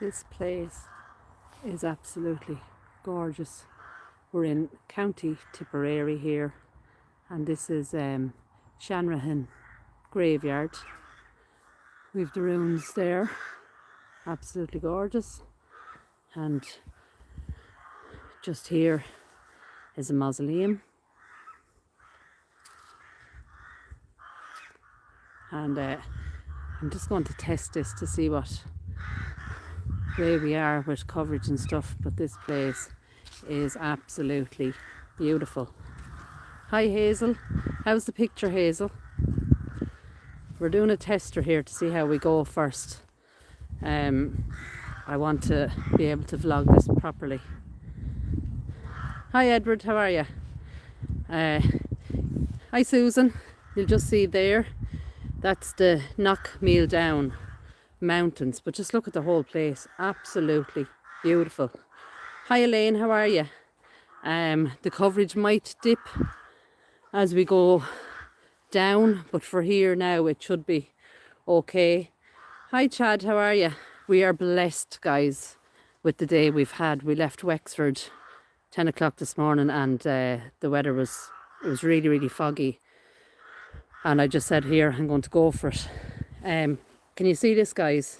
This place is absolutely gorgeous. We're in County Tipperary here, and this is Shanrahan graveyard. We've the ruins there, absolutely gorgeous, and just here is a mausoleum. And I'm just going to test this to see what way we are with coverage and stuff, but this place is absolutely beautiful. Hi Hazel, how's the picture, Hazel? We're doing a tester here to see how we go first. I want to be able to vlog this properly. Hi Edward, how are you? Hi Susan, you'll just see there, that's the Knockmeal Down mountains, but just look at the whole place, absolutely beautiful. Hi Elaine, how are you? The coverage might dip as we go down, but for here now it should be okay. Hi Chad, how are you? We are blessed, guys, with the day we've had. We left Wexford 10 o'clock this morning, and the weather was really foggy, and I just said, here, I'm going to go for it. Can you see this, guys?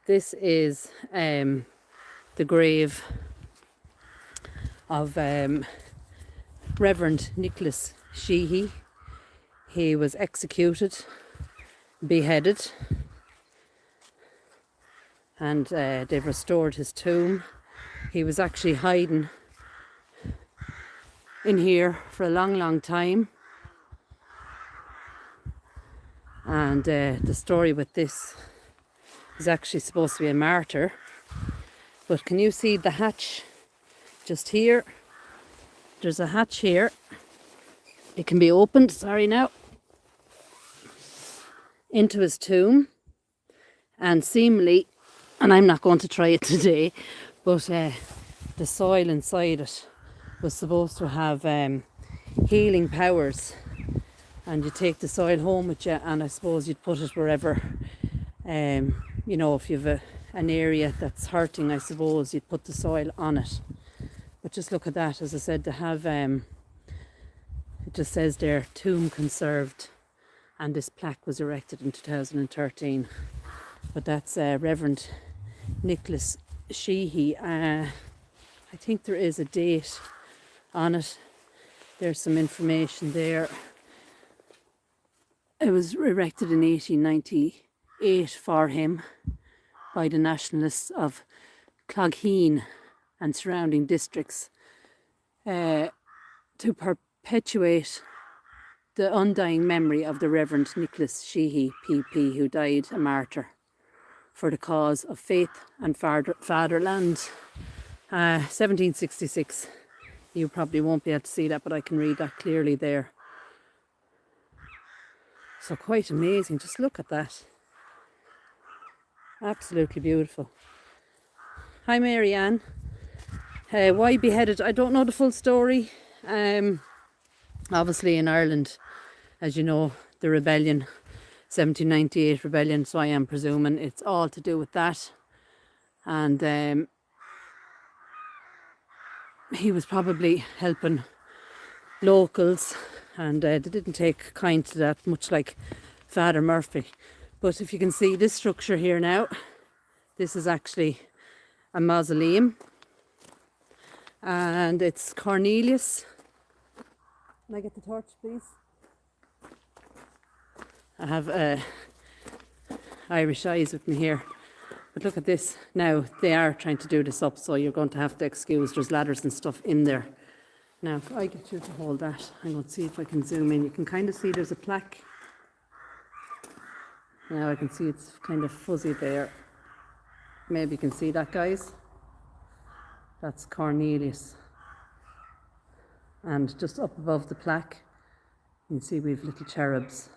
This is the grave of Reverend Nicholas Sheehy. He was executed, beheaded, and they've restored his tomb. He was actually hiding in here for a long time. And the story with this is actually supposed to be a martyr. But can you see the hatch just here? There's a hatch here. It can be opened, sorry now, into his tomb. And seemingly, and I'm not going to try it today, but the soil inside it was supposed to have healing powers. And you take the soil home with you, and I suppose you'd put it wherever, you know, if you have an area that's hurting, I suppose you'd put the soil on it. But just look at that, as I said, to have, it just says there, tomb conserved, and this plaque was erected in 2013. But that's Reverend Nicholas Sheehy. I think there is a date on it. There's some information there. It was erected in 1898 for him by the nationalists of Clogheen and surrounding districts to perpetuate the undying memory of the Reverend Nicholas Sheehy, PP, who died a martyr for the cause of faith and fatherland. 1766. You probably won't be able to see that, but I can read that clearly there. So quite amazing, just look at that. Absolutely beautiful. Hi Marianne. Why beheaded? I don't know the full story. Obviously in Ireland, as you know, the rebellion, 1798 rebellion, so I am presuming it's all to do with that. And he was probably helping locals, and they didn't take kind to that, much like Father Murphy. But if you can see this structure here now, this is actually a mausoleum, and it's Cornelius. Can I get the torch, please? I have Irish eyes with me here. But look at this. Now, they are trying to do this up, so you're going to have to excuse, there's ladders and stuff in there. Now, if I get you to hold that, I'm going to see if I can zoom in. You can kind of see there's a plaque. Now I can see it's kind of fuzzy there. Maybe you can see that, guys. That's Cornelius. And just up above the plaque, you can see we have little cherubs.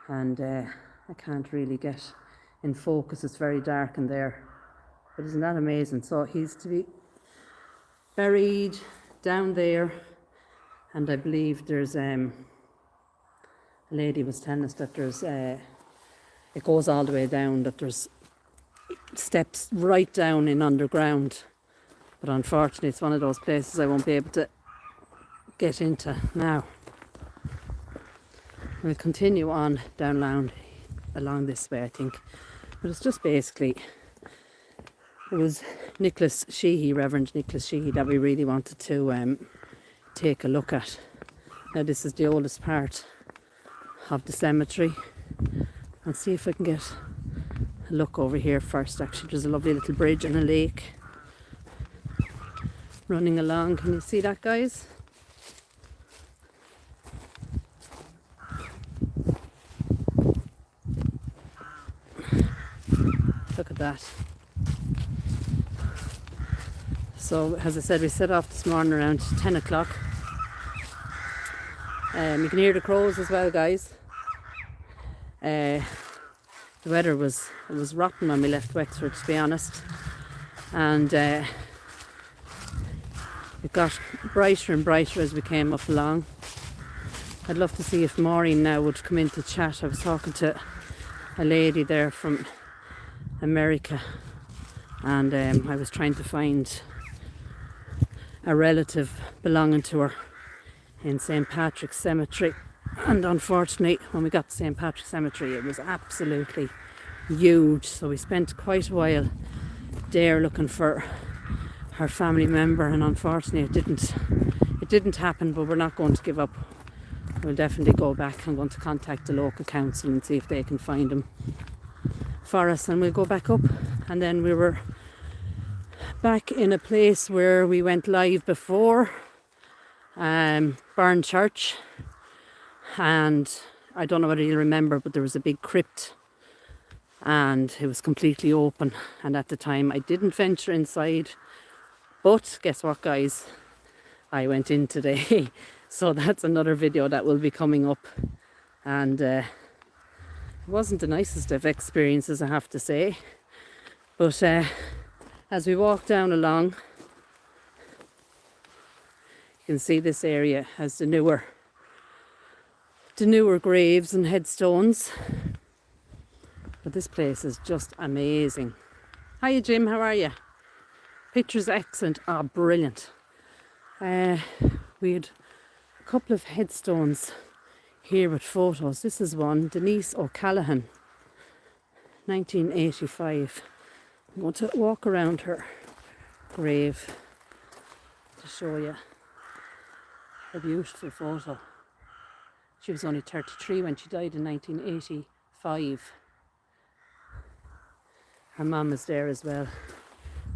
And I can't really get in focus, it's very dark in there. But isn't that amazing? So he's to be buried down there, and I believe there's a lady was telling us that there's it goes all the way down, that there's steps right down in underground. But unfortunately, it's one of those places I won't be able to get into now. We'll continue on down along this way, I think. But it's just basically, it was Nicholas Sheehy, Reverend Nicholas Sheehy, that we really wanted to take a look at. Now this is the oldest part of the cemetery. I'll see if I can get a look over here first. Actually, there's a lovely little bridge and a lake running along. Can you see that, guys? Look at that. So, as I said, we set off this morning around 10 o'clock. You can hear the crows as well, guys. The weather was rotten when we left Wexford, to be honest. And it got brighter and brighter as we came up along. I'd love to see if Maureen now would come in to chat. I was talking to a lady there from America, and I was trying to find a relative belonging to her in St. Patrick's Cemetery, and unfortunately when we got to St. Patrick's Cemetery it was absolutely huge, so we spent quite a while there looking for her family member, and unfortunately it didn't happen, but we're not going to give up. We'll definitely go back. I'm going to contact the local council and see if they can find him for us, and we'll go back up. And then we were back in a place where we went live before, Burn Church, and I don't know whether you remember, but there was a big crypt and it was completely open, and at the time I didn't venture inside, but guess what, guys, I went in today. So that's another video that will be coming up, and it wasn't the nicest of experiences, I have to say. But as we walk down along, you can see this area has the newer graves and headstones. But this place is just amazing. Hiya Jim, how are you? Picture's excellent. Oh, brilliant. We had a couple of headstones here with photos. This is one, Denise O'Callaghan, 1985. I'm going to walk around her grave to show you a beautiful photo. She was only 33 when she died in 1985. Her mum is there as well.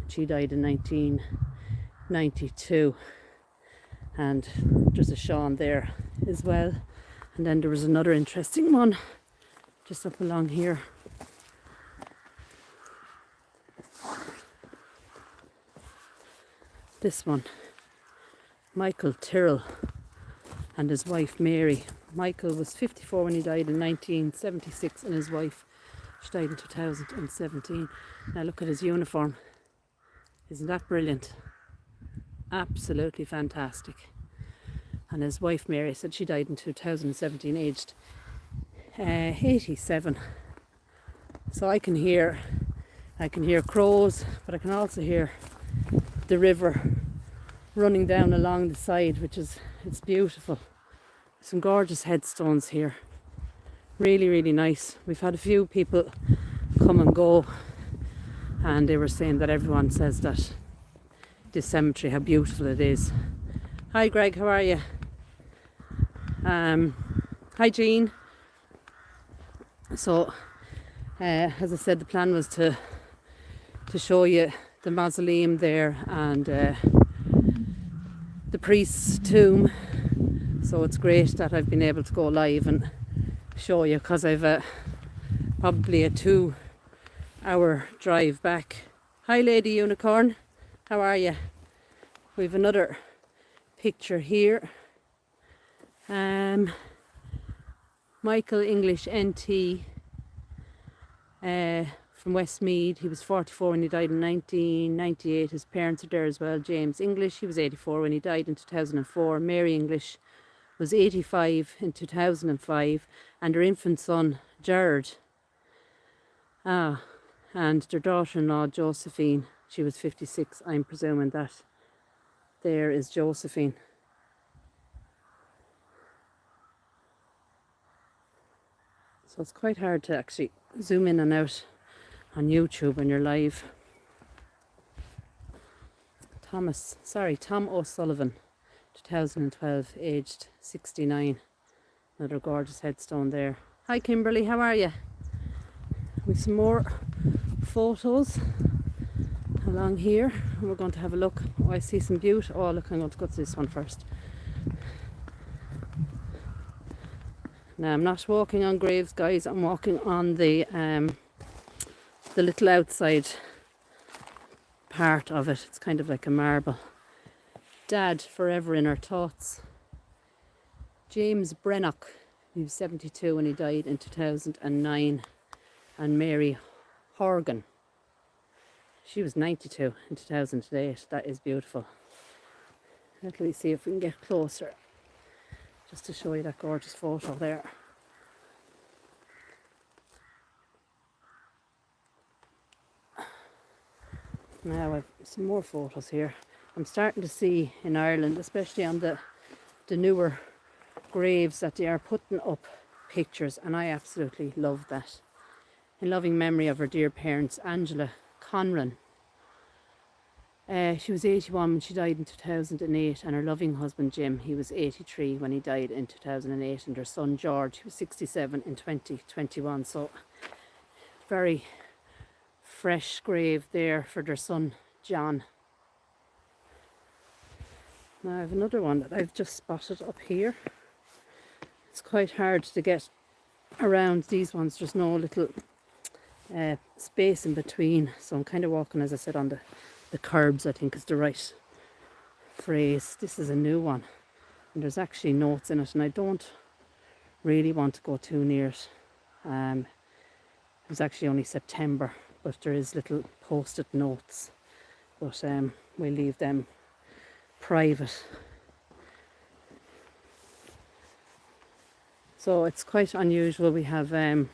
She died in 1992. And there's a Sean there as well. And then there was another interesting one just up along here. This one, Michael Tyrrell and his wife Mary. Michael was 54 when he died in 1976, and his wife, she died in 2017. Now look at his uniform. Isn't that brilliant? Absolutely fantastic. And his wife Mary said she died in 2017, aged 87. So I can hear crows, but I can also hear the river running down along the side, it's beautiful. Some gorgeous headstones here. Really, really nice. We've had a few people come and go, and they were saying that everyone says that this cemetery, how beautiful it is. Hi Greg, how are you? Hi Jean. So as I said, the plan was to show you the mausoleum there and the priest's tomb. So it's great that I've been able to go live and show you, because I've probably a 2-hour drive back. Hi Lady Unicorn, how are you? We've another picture here. Michael English NT from Westmead. He was 44 when he died in 1998. His parents are there as well. James English, he was 84 when he died in 2004. Mary English was 85 in 2005, and her infant son Jared and their daughter-in-law Josephine, she was 56. I'm presuming that there is Josephine. So it's quite hard to actually zoom in and out on YouTube when you're live. Tom O'Sullivan, 2012, aged 69. Another gorgeous headstone there. Hi Kimberly, how are you? With some more photos along here. And we're going to have a look. Oh, I see some beauty. Oh look, I'm going to go to this one first. Now I'm not walking on graves, guys. I'm walking on the little outside part of it. It's kind of like a marble. Dad, forever in our thoughts. James Brennock, he was 72 when he died in 2009. And Mary Horgan, she was 92 in 2008. That is beautiful. Let me see if we can get closer, just to show you that gorgeous photo there. Now I've some more photos here. I'm starting to see in Ireland, especially on the newer graves, that they are putting up pictures, and I absolutely love that. In loving memory of her dear parents, Angela Conran. She was 81 when she died in 2008, and her loving husband Jim, he was 83 when he died in 2008, and her son George, he was 67 in 2021. So very fresh grave there for their son John. Now I have another one that I've just spotted up here. It's quite hard to get around these ones. There's no little space in between, so I'm kind of walking, as I said, on the curbs, I think is the right phrase. This is a new one, and there's actually notes in it, and I don't really want to go too near it. It was actually only September, but there is little post-it notes, but we'll leave them private. So it's quite unusual. We have a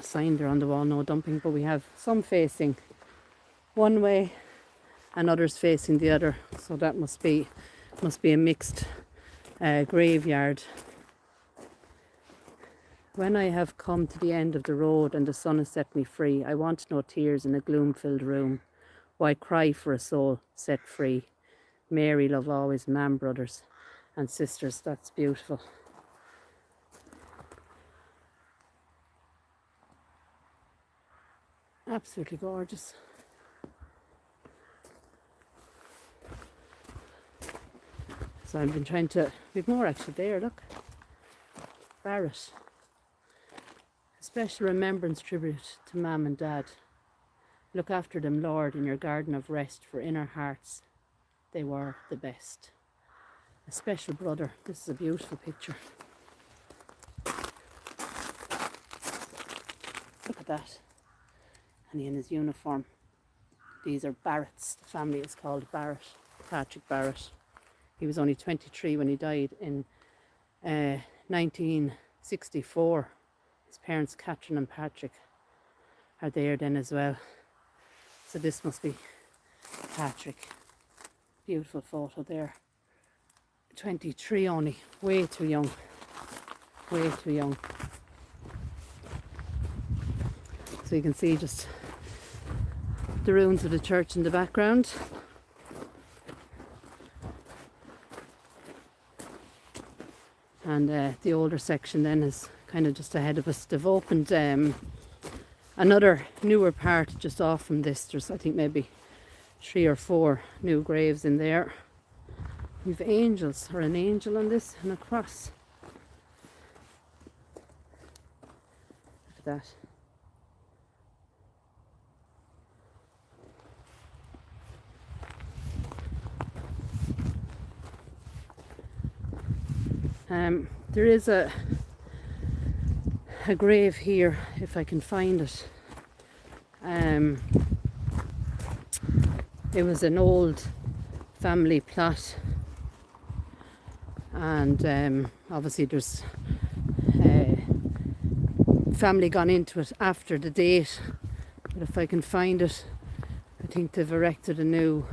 sign there on the wall, no dumping, but we have some facing one way and others facing the other, so that must be a mixed graveyard. When I have come to the end of the road and the sun has set me free, I want no tears in a gloom-filled room. Why cry for a soul set free? Mary, love always, man, brothers and sisters. That's beautiful. Absolutely gorgeous. So I've been trying to, we've more actually there, look. Barrett. A special remembrance tribute to Mum and Dad. Look after them, Lord, in your garden of rest, for in our hearts they were the best. A special brother. This is a beautiful picture. Look at that. And he in his uniform. These are Barretts. The family is called Barrett. Patrick Barrett. He was only 23 when he died in 1964. His parents, Catherine and Patrick, are there then as well. So this must be Patrick. Beautiful photo there. 23 only. Way too young. Way too young. So you can see just the ruins of the church in the background. And the older section then is kind of just ahead of us. They've opened another newer part just off from this. There's, I think, maybe 3 or 4 new graves in there. We've angels, or an angel on this, and a cross. Look at that. There is a grave here, if I can find it. It was an old family plot, and obviously there's family gone into it after the date, but if I can find it, I think they've erected a new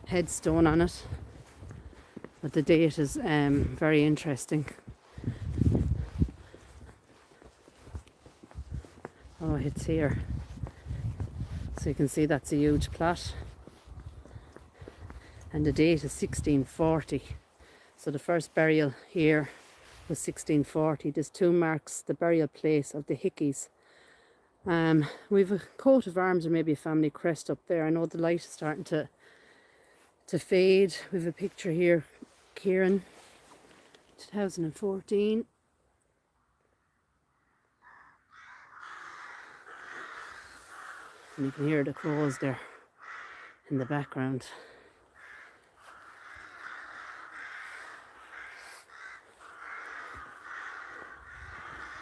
headstone on it, but the date is very interesting. Oh, it's here, so you can see that's a huge plot, and the date is 1640. So the first burial here was 1640. This tomb marks the burial place of the Hickeys. We've a coat of arms or maybe a family crest up there. I know the light is starting to fade. We've a picture here, Kieran, 2014. And you can hear the crows there in the background.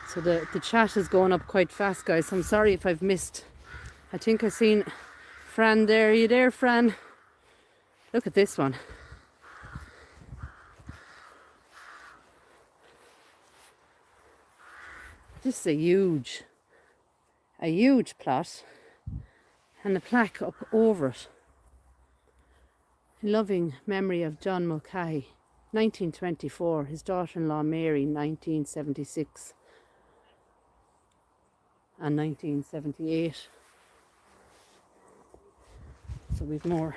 So the chat is going up quite fast, guys. I'm sorry if I've missed. I think I've seen Fran there. Are you there, Fran? Look at this one. This is a huge plot, and a plaque up over it. In loving memory of John Mulcahy, 1924. His daughter-in-law Mary, 1976. And 1978. So we've more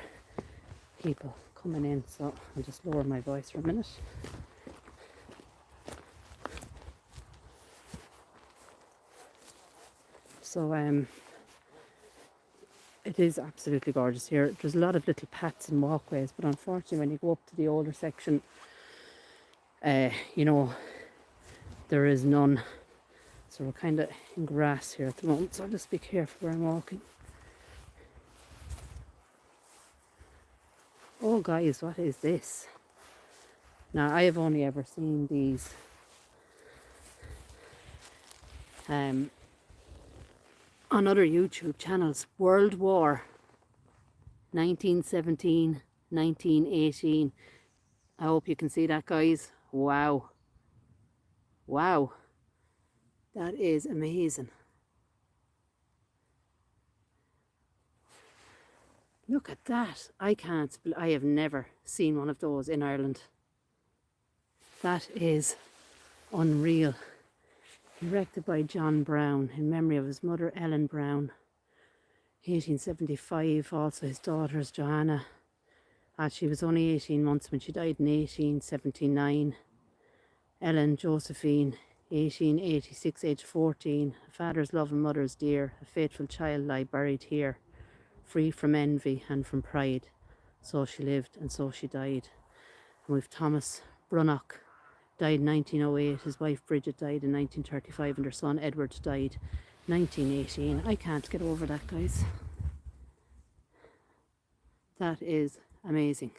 people coming in, so I'll just lower my voice for a minute. So it is absolutely gorgeous here. There's a lot of little paths and walkways, but unfortunately when you go up to the older section, you know, there is none. So we're kind of in grass here at the moment, so I'll just be careful where I'm walking. Oh guys, what is this? Now I have only ever seen these on other YouTube channels. World War 1917, 1918. I hope you can see that, guys. Wow. Wow. That is amazing. Look at that. I have never seen one of those in Ireland. That is unreal. Erected by John Brown in memory of his mother Ellen Brown, 1875. Also his daughters Johanna. She was only 18 months when she died in 1879. Ellen Josephine, 1886, age 14. A father's love and mother's dear. A faithful child lie buried here, free from envy and from pride. So she lived and so she died. And we've Thomas Brunnock, died in 1908. His wife Bridget died in 1935 and her son Edward died 1918. I can't get over that, guys. That is amazing.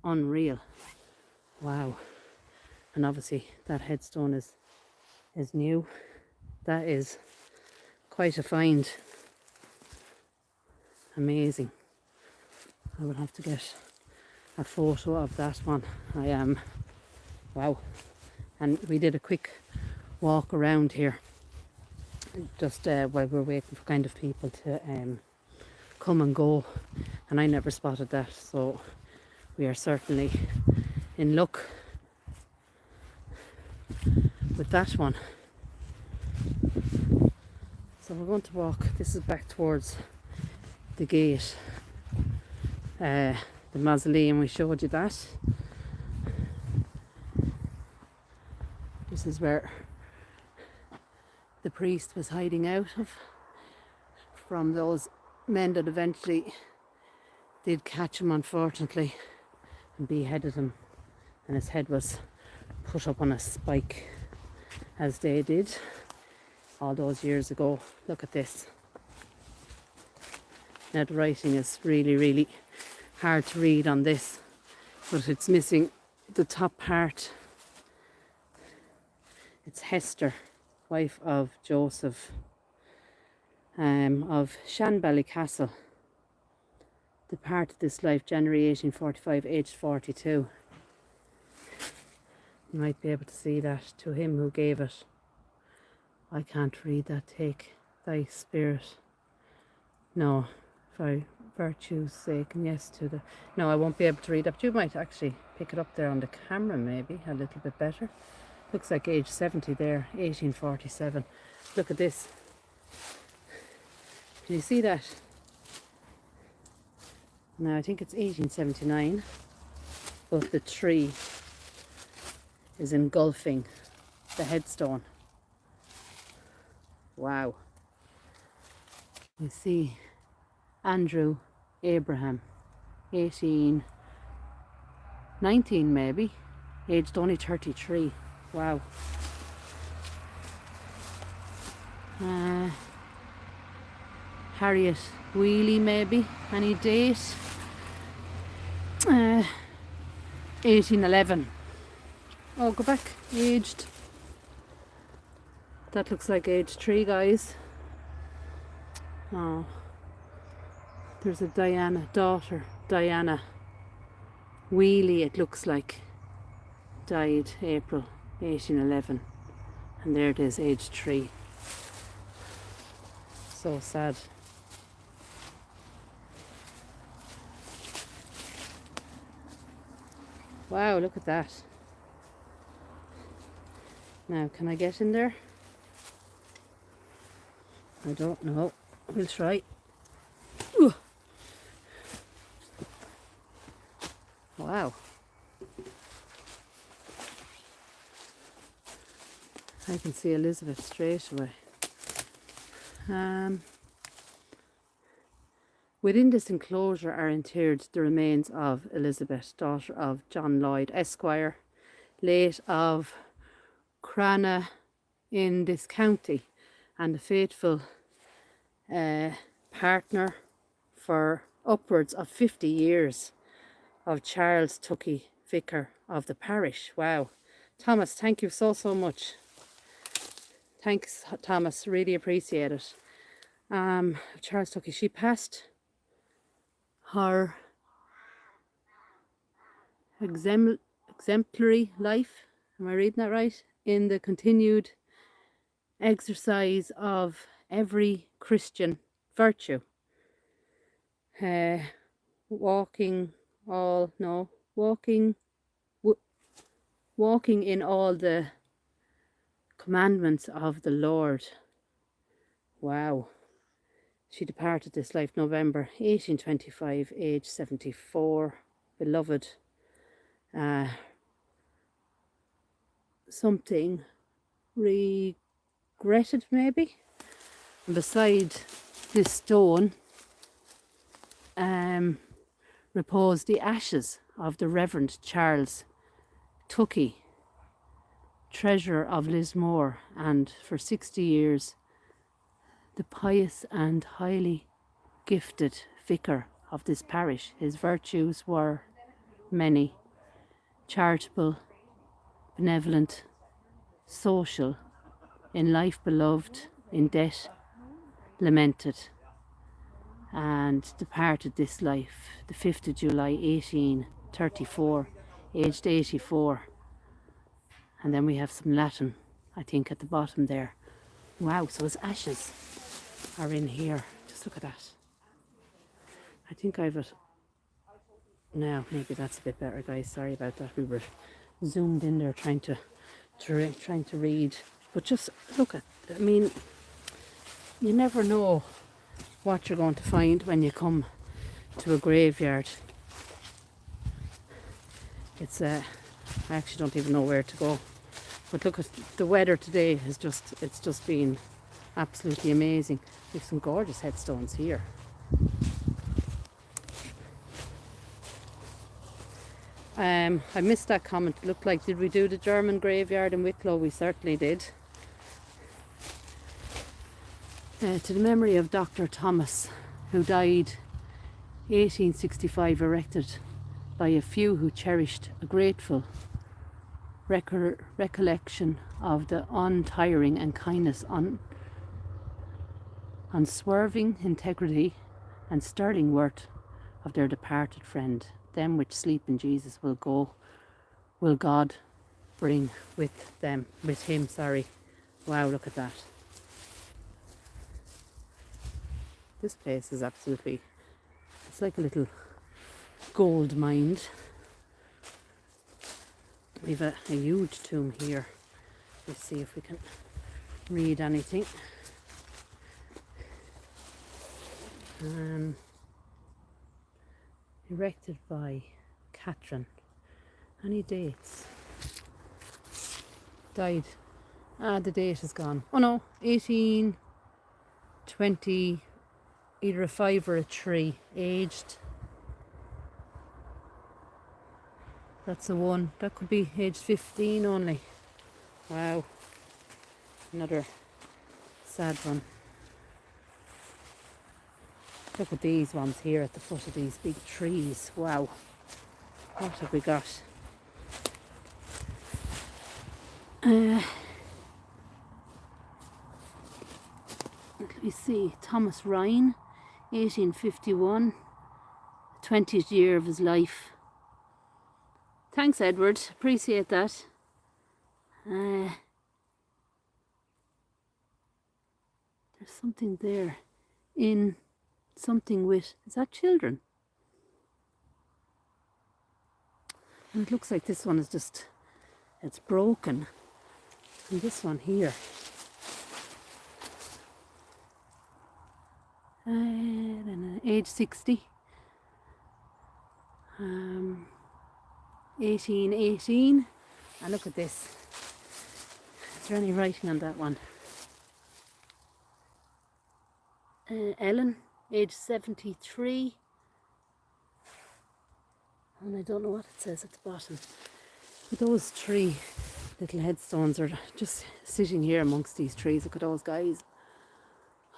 Unreal. Wow. And obviously that headstone is new. That is quite a find. Amazing. I will have to get a photo of that one. Wow. And we did a quick walk around here just while we're waiting for kind of people to come and go, and I never spotted that, so we are certainly in luck with that one. So we're going to walk. This is back towards the gate, the mausoleum. We showed you that. This is where the priest was hiding out of from those men that eventually did catch him, unfortunately, and beheaded him, and his head was put up on a spike as they did all those years ago. Look at this. Now the writing is really, really hard to read on this, but it's missing the top part. It's Hester, wife of Joseph, of Shanbally Castle. Departed this life January 1845, aged 42. You might be able to see that. To him who gave it, I can't read that. Take thy spirit. No, for virtue's sake, and yes to the... No, I won't be able to read that, but you might actually pick it up there on the camera maybe a little bit better. Looks like age 70 there, 1847. Look at this. Can you see that? Now I think it's 1879, but the tree is engulfing the headstone. Wow. You see Andrew Abraham, 1819 maybe, aged only 33. Wow. Harriet Wheely maybe, any date? 1811. Oh, go back, aged. That looks like age 3, guys. Oh, there's a daughter, Diana Wheely, it looks like. Died April 1811. And there it is, age 3. So sad. Wow, look at that. Now, can I get in there? I don't know. We'll try. Ooh. Wow. I can see Elizabeth straight away. Within this enclosure are interred the remains of Elizabeth, daughter of John Lloyd, Esquire, late of Crana in this county, and the faithful partner for upwards of 50 years of Charles Tuckey, vicar of the parish. Wow. Thomas, thank you so much. Thanks, Thomas, really appreciate it. Charles Tuckey, she passed her exemplary life, am I reading that right? In the continued exercise of every Christian virtue. Walking in all the commandments of the Lord. Wow. She departed this life November 1825, age 74. Beloved. Something regretted maybe. And beside this stone repose the ashes of the Reverend Charles Tuckey, treasurer of Lismore, and for 60 years the pious and highly gifted vicar of this parish. His virtues were many: charitable, benevolent, social, in life beloved, in death lamented, and departed this life the 5th of July 1834, aged 84. And then we have some Latin, I think, at the bottom there. Wow, so his ashes are in here. Just look at that. I think I've it now. Maybe that's a bit better, guys. Sorry about that. We were zoomed in there trying to read. But just look at, I mean, you never know what you're going to find when you come to a graveyard. It's I actually don't even know where to go. But look at the weather today. It's just been absolutely amazing. We have some gorgeous headstones here. I missed that comment. It looked like, did we do the German graveyard in Wicklow? We certainly did. To the memory of Dr. Thomas, who died 1865, erected by a few who cherished a grateful recollection of the untiring and kindness, unswerving integrity and sterling worth of their departed friend. Them which sleep in Jesus will God bring with him. Wow, look at that. This place is absolutely, it's like a little gold mine. We've a huge tomb here. Let's see if we can read anything. Erected by Catherine. Any dates? Died. The date is gone. Oh no, 1820, either a 5 or a 3. Aged. That's a 1. That could be aged 15 only. Wow. Another sad one. Look at these ones here at the foot of these big trees. Wow. What have we got? Let me see. Thomas Ryan, 1851. 20th year of his life. Thanks, Edward. Appreciate that. There's something there. In something with, is that children? And it looks like this one is just, it's broken. And this one here. Age 60. 1818. And look at this. Is there any writing on that one? Ellen, age 73. And I don't know what it says at the bottom. But those 3 little headstones are just sitting here amongst these trees. Look at those guys.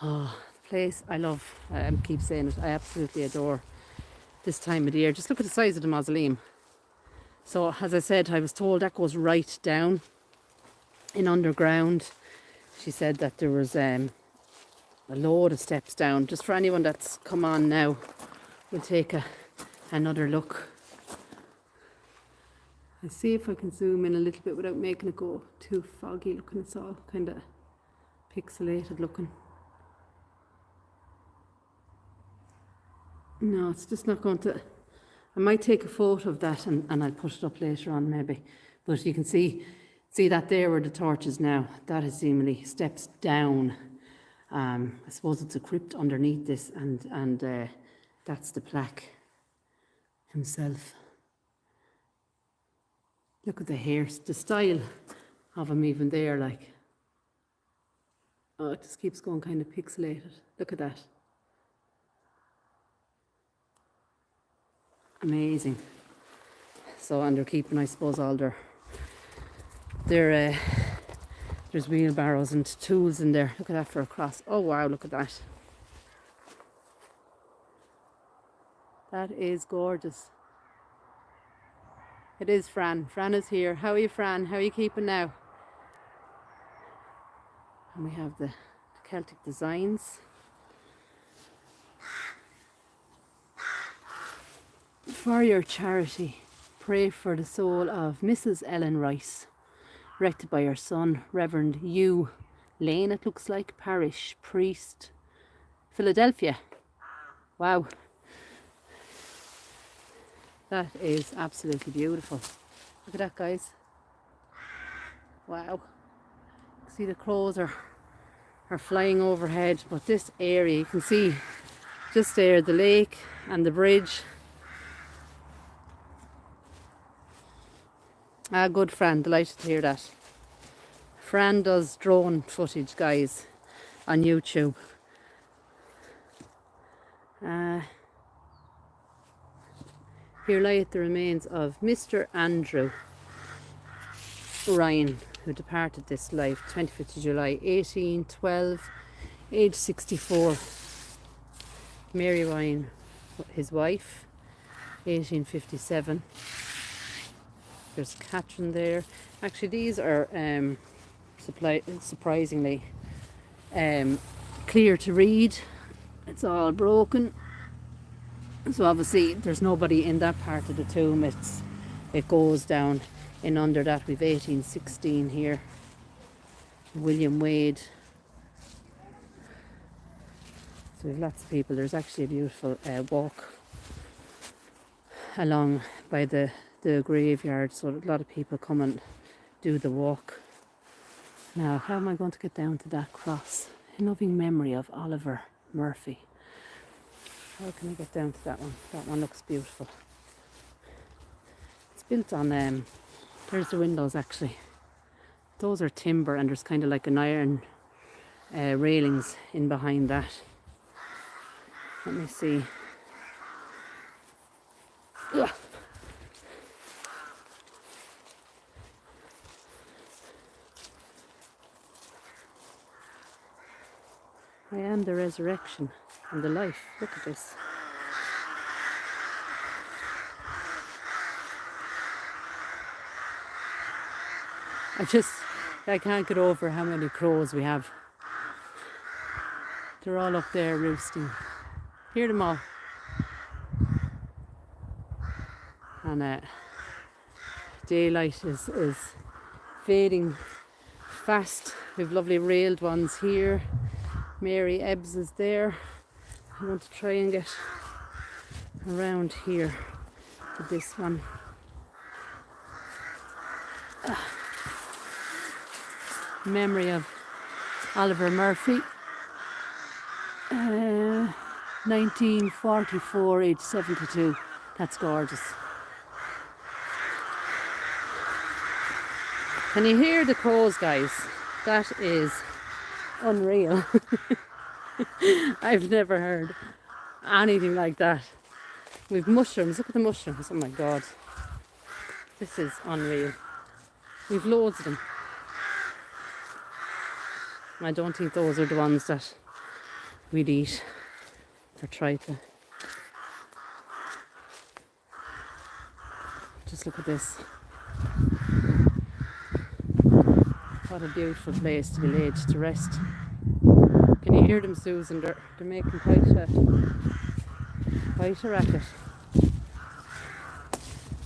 Oh, the place I love. I keep saying it. I absolutely adore this time of the year. Just look at the size of the mausoleum. So, as I said, I was told that goes right down in underground. She said that there was a load of steps down. Just for anyone that's come on now, we'll take another look. I'll see if I can zoom in a little bit without making it go too foggy looking. It's all kind of pixelated looking. No, it's just not going to. I might take a photo of that and I'll put it up later on maybe. But you can see that there where the torch is now. That is seemingly steps down. I suppose it's a crypt underneath this, and that's the plaque himself. Look at the hair, the style of him even there, like. Oh, it just keeps going kind of pixelated. Look at that. Amazing. So, and they're keeping, I suppose, all their there's wheelbarrows and tools in there. Look at that for a cross. Oh wow, look at that. That is gorgeous. It is Fran. Fran is here. How are you, Fran? How are you keeping now? And we have the Celtic designs. For your charity, pray for the soul of Mrs. Ellen Rice, erected by her son, Reverend Hugh Lane, it looks like, parish priest, Philadelphia. Wow. That is absolutely beautiful. Look at that, guys. Wow. See, the crows are flying overhead, but this area, you can see just there, the lake and the bridge. Ah, good, Fran. Delighted to hear that. Fran does drone footage, guys, on YouTube. Here lieth the remains of Mr. Andrew Ryan, who departed this life 25th of July 1812, age 64. Mary Ryan, his wife, 1857. There's Catherine there. Actually, these are surprisingly clear to read. It's all broken. So obviously there's nobody in that part of the tomb. It goes down in under that. We've 1816 here. William Wade. So there's lots of people. There's actually a beautiful walk along by the graveyard, so a lot of people come and do the walk. Now, how am I going to get down to that cross? In loving memory of Oliver Murphy. How can I get down to that one? That one looks beautiful. It's built on, there's the windows actually. Those are timber, and there's kind of like an iron railings in behind that. Let me see. Ugh. I am the resurrection and the life. Look at this. I can't get over how many crows we have. They're all up there roosting. Hear them all. And daylight is fading fast. We have lovely railed ones here. Mary Ebbs is there. I want to try and get around here to this one. Memory of Oliver Murphy. 1944, age 72. That's gorgeous. Can you hear the crows, guys? That is unreal. I've never heard anything like that. We've mushrooms. Look at the mushrooms. Oh my god. This is unreal. We've loads of them. I don't think those are the ones that we'd eat or try to. Just look at this. What a beautiful place to be laid to rest. Can you hear them, Susan? They're making quite a racket.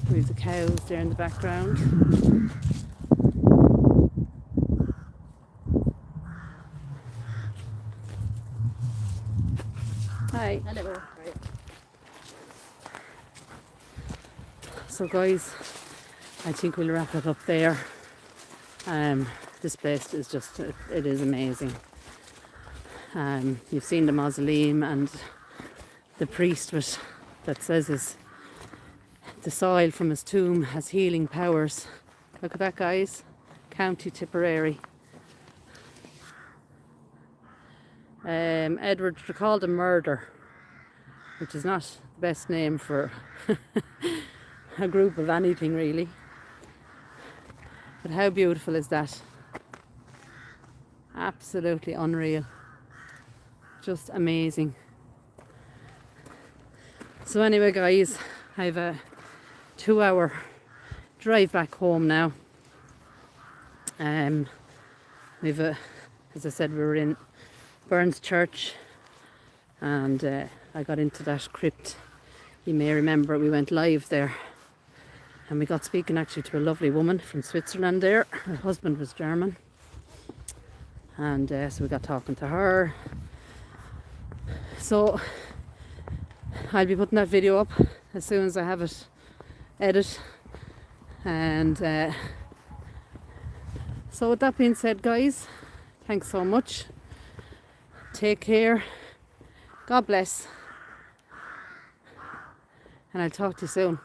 We have the cows there in the background. Hi. Hello. So guys, I think we'll wrap it up there. This place is just, it is amazing. You've seen the mausoleum and the priest that says the soil from his tomb has healing powers. Look at that, guys. County Tipperary. Edward called him Murder, which is not the best name for a group of anything really. But how beautiful is that? Absolutely unreal. Just amazing. So anyway guys, I have a 2-hour drive back home now. As I said, we were in Burns Church, and I got into that crypt. You may remember we went live there, and we got speaking actually to a lovely woman from Switzerland there. Her husband was German, and so we got talking to her. So I'll be putting that video up as soon as I have it edited. And so with that being said guys, thanks so much. Take care. God bless. And I'll talk to you soon.